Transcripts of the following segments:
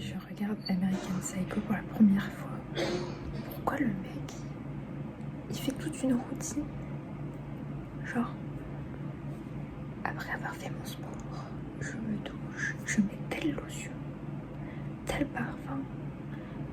je regarde American Psycho pour la première fois. Pourquoi le mec, il fait toute une routine? Genre, après avoir fait mon sport, je me douche, je mets telle lotion, tel parfum,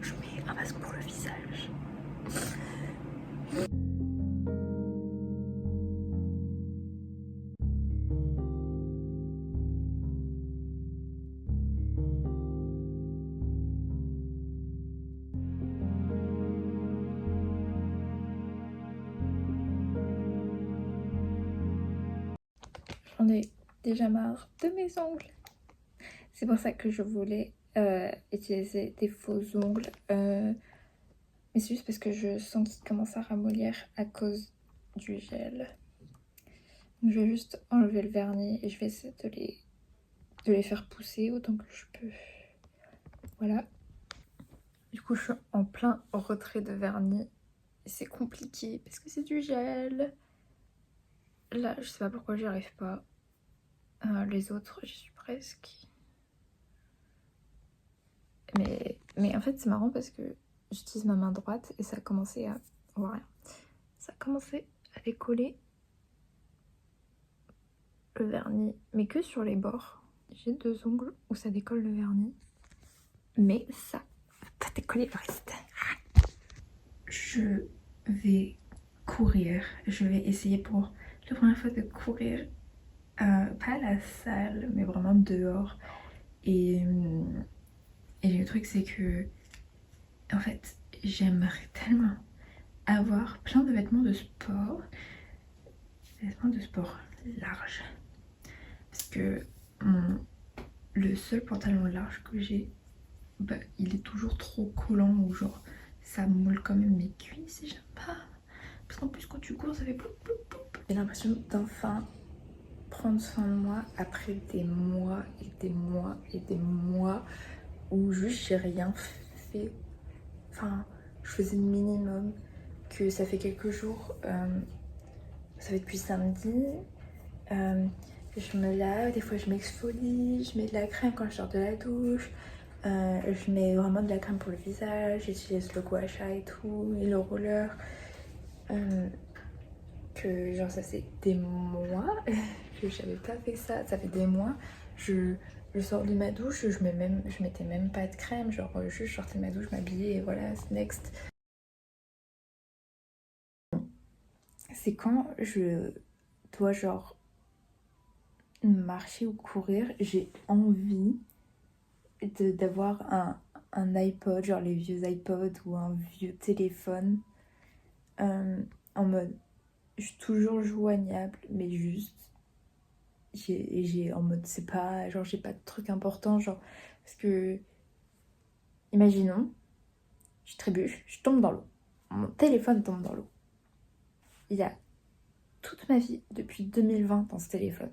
je mets un masque pour le visage. J'en ai déjà marre de mes ongles. C'est pour ça que je voulais utiliser des faux ongles. Mais c'est juste parce que je sens qu'ils commencent à ramollir à cause du gel. Donc je vais juste enlever le vernis et je vais essayer de les faire pousser autant que je peux. Voilà. Du coup, je suis en plein retrait de vernis. Et c'est compliqué parce que c'est du gel. Là, je sais pas pourquoi j'y arrive pas. Les autres, j'y suis presque. Mais en fait, c'est marrant parce que j'utilise ma main droite et ça a commencé à... On voit rien. Ça a commencé à décoller le vernis, mais que sur les bords. J'ai 2 ongles où ça décolle le vernis, mais ça va pas décoller le reste. Je vais courir. Je vais essayer pour la première fois de courir, pas à la salle, mais vraiment dehors. Et le truc, c'est que, en fait, j'aimerais tellement avoir plein de vêtements de sport. Des vêtements de sport larges. Parce que le seul pantalon large que j'ai, bah, il est toujours trop collant ou genre ça moule quand même mes cuisses et j'aime pas. Parce qu'en plus quand tu cours ça fait ploup ploup ploup. J'ai l'impression d'enfin prendre soin de moi après des mois et des mois et des mois où juste j'ai rien fait. Enfin, je faisais le minimum, que ça fait quelques jours, ça fait depuis samedi. Je me lave, des fois je m'exfolie, je mets de la crème quand je sors de la douche, je mets vraiment de la crème pour le visage, j'utilise le gua sha et tout, et le roller. Que genre ça c'est des mois que j'avais pas fait ça, ça fait des mois. Je sors de ma douche, je mettais même pas de crème, genre juste je sortais de ma douche, je m'habillais et voilà, c'est next. C'est quand je dois genre marcher ou courir, j'ai envie d'avoir un iPod, genre les vieux iPods ou un vieux téléphone en mode je suis toujours joignable, mais juste j'ai en mode c'est pas genre j'ai pas de truc important, genre parce que imaginons je trébuche, je tombe dans l'eau, mon téléphone tombe dans l'eau, il y a toute ma vie depuis 2020 dans ce téléphone,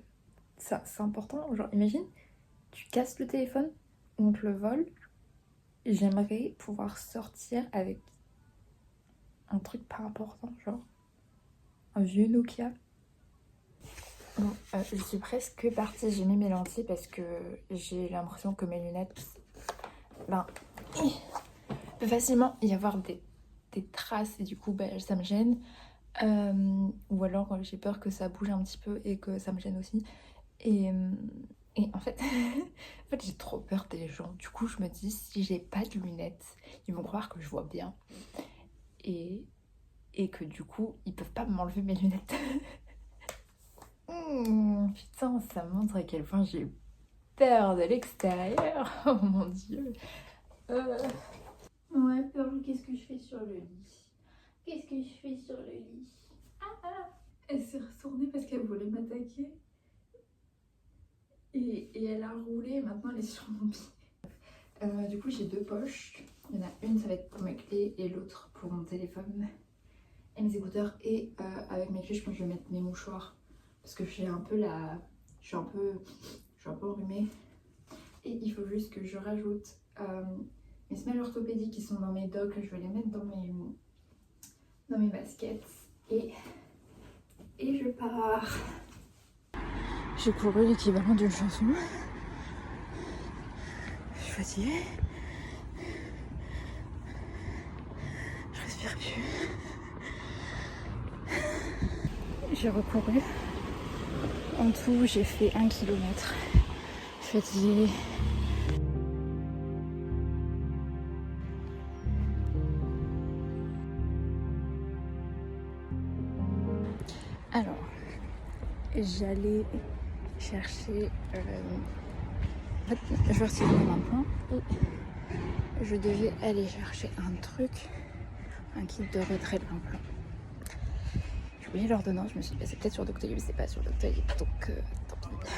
ça c'est important, genre imagine tu casses le téléphone, on te le vole. J'aimerais pouvoir sortir avec un truc pas important, genre un vieux Nokia. Bon, je suis presque partie, j'ai mis mes lentilles parce que j'ai l'impression que mes lunettes, ben, il peut facilement y avoir des traces et du coup ben, ça me gêne. Ou alors j'ai peur que ça bouge un petit peu et que ça me gêne aussi. Et en fait, j'ai trop peur des gens. Du coup, je me dis, si j'ai pas de lunettes, ils vont croire que je vois bien. Et que du coup, ils peuvent pas m'enlever mes lunettes. Putain, ça montre à quel point j'ai peur de l'extérieur. Oh mon dieu. Ouais, Pearl, qu'est-ce que je fais sur le lit? Qu'est-ce que je fais sur le lit? Elle s'est retournée parce qu'elle voulait m'attaquer. Et elle a roulé, maintenant elle est sur mon pied. Du coup, j'ai 2 poches. Il y en a une, ça va être pour mes clés, et l'autre pour mon téléphone et mes écouteurs. Et avec mes clés, je pense que je vais mettre mes mouchoirs. Parce que j'ai un peu la... Je suis un peu enrhumée. Et il faut juste que je rajoute mes semelles orthopédiques qui sont dans mes docks. Je vais les mettre dans mes baskets. Et je pars. J'ai couru l'équivalent d'une chanson. Je suis fatiguée. respire plus. J'ai recouru. En tout, j'ai fait 1 km. Fatiguée. Alors, j'allais chercher. En fait, je vais retirer mon implant et je devais aller chercher un truc, un kit de retrait de l'implant. J'ai oublié l'ordonnance, je me suis dit, c'est peut-être sur Doctolib, c'est pas sur Doctolib, donc tant pis.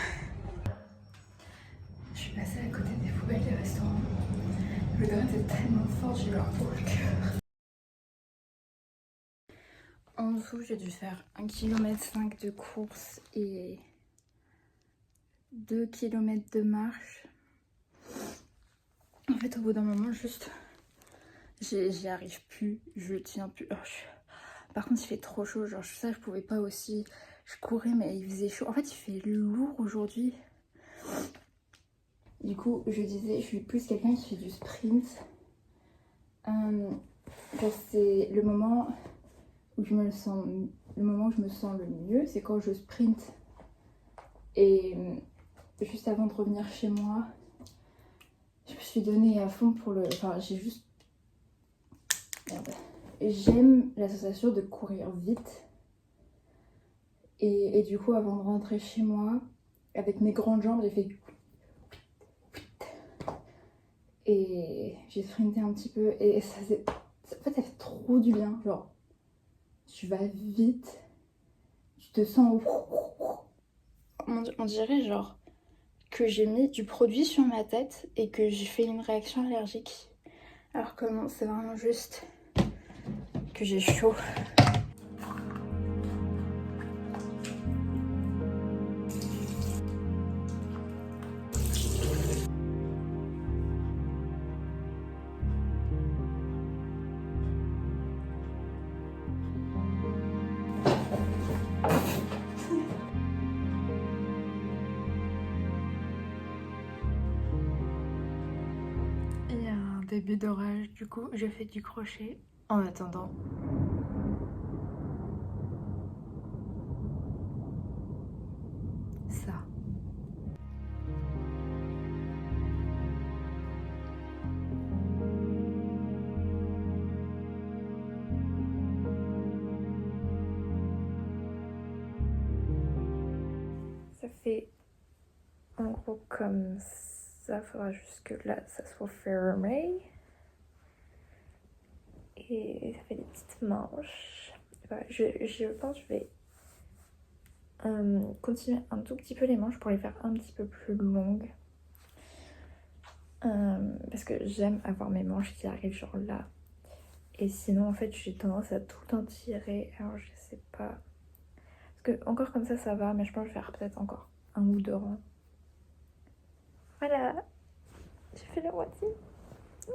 Je suis passée à côté des poubelles des restaurants. L'odeur était tellement forte, j'ai eu un pour le cœur. En dessous, j'ai dû faire 1,5 km de course et 2 km de marche. En fait, au bout d'un moment, juste, j'y arrive plus, je tiens plus. Par contre, il fait trop chaud, genre ça, je pouvais pas aussi. Je courais, mais il faisait chaud. En fait, il fait lourd aujourd'hui. Du coup, je disais, je suis plus quelqu'un qui fait du sprint. C'est le moment où je me sens, le mieux, c'est quand je sprint. Et juste avant de revenir chez moi, je me suis donnée à fond pour le... Enfin, j'ai juste... Merde. J'aime la sensation de courir vite. Et du coup, avant de rentrer chez moi, avec mes grandes jambes, j'ai fait... Et j'ai sprinté un petit peu. Et ça fait... En fait, ça fait trop du bien. Genre, tu vas vite. Tu te sens... On dirait genre que j'ai mis du produit sur ma tête et que j'ai fait une réaction allergique. Alors que non, c'est vraiment juste que j'ai chaud. Il y a un début d'orage, du coup j'ai fait du crochet en attendant. Ça. Ça fait en gros comme ça, faudra juste que là ça soit fermé. Et ça fait des petites manches. Voilà, je pense que je vais continuer un tout petit peu les manches pour les faire un petit peu plus longues. Parce que j'aime avoir mes manches qui arrivent genre là. Et sinon en fait j'ai tendance à tout en tirer. Alors je sais pas. Parce que encore comme ça va, mais je pense que je vais faire peut-être encore 1 ou 2 rangs. Voilà, j'ai fait la moitié. Oui.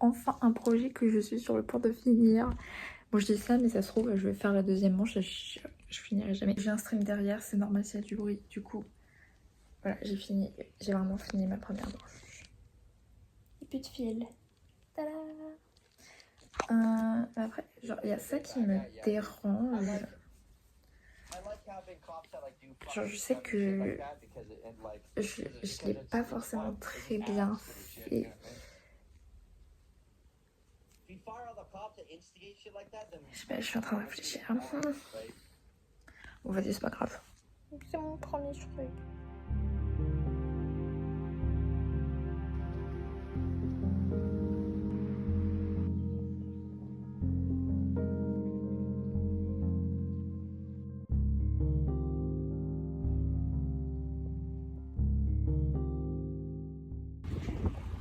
Enfin un projet que je suis sur le point de finir. Bon je dis ça mais ça se trouve je vais faire la deuxième manche et je finirai jamais. J'ai un stream derrière, c'est normal s'il y a du bruit. Du coup voilà, j'ai vraiment fini ma première manche. Et plus de fil. Tada. Après, genre il y a ça qui me dérange. Genre je sais que je l'ai pas forcément très bien fait. Je sais pas, je suis en train de réfléchir. Bon vas-y, c'est pas grave. C'est mon premier truc.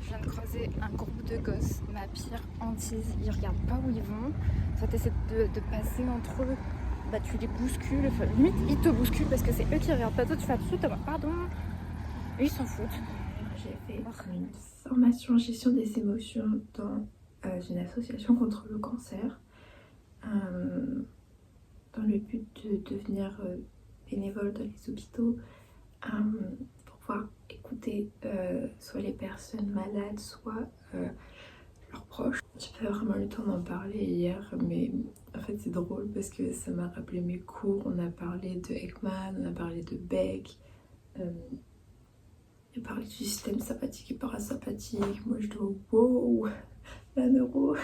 Je viens de croiser un groupe de gosses, ma pire hantise, ils regardent pas où ils vont, soit t'essaies de passer entre eux, bah tu les bouscules, enfin, limite ils te bousculent parce que c'est eux qui regardent pas toi, tu fais tout, pardon, et ils s'en foutent. J'ai fait une formation en gestion des émotions dans une association contre le cancer, dans le but de devenir bénévole dans les hôpitaux, pour pouvoir écouter soit les personnes malades, soit leurs proche. J'ai pas vraiment eu le temps d'en parler hier, mais en fait c'est drôle parce que ça m'a rappelé mes cours. On a parlé de Ekman, on a parlé de Beck, on a parlé du système sympathique et parasympathique. Moi je dois wow, la neuro.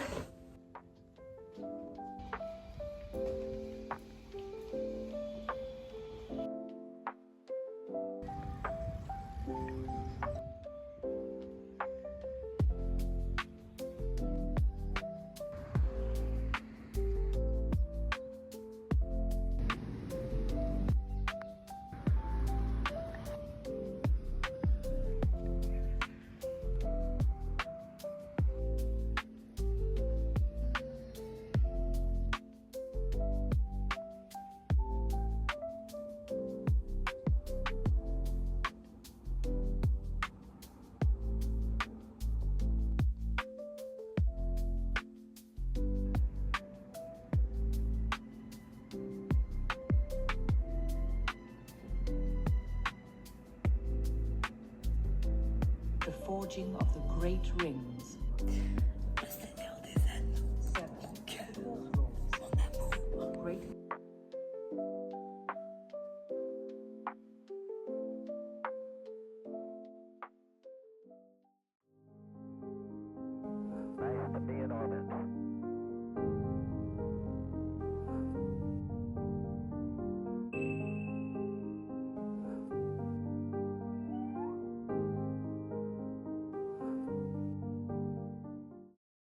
The forging of the great rings.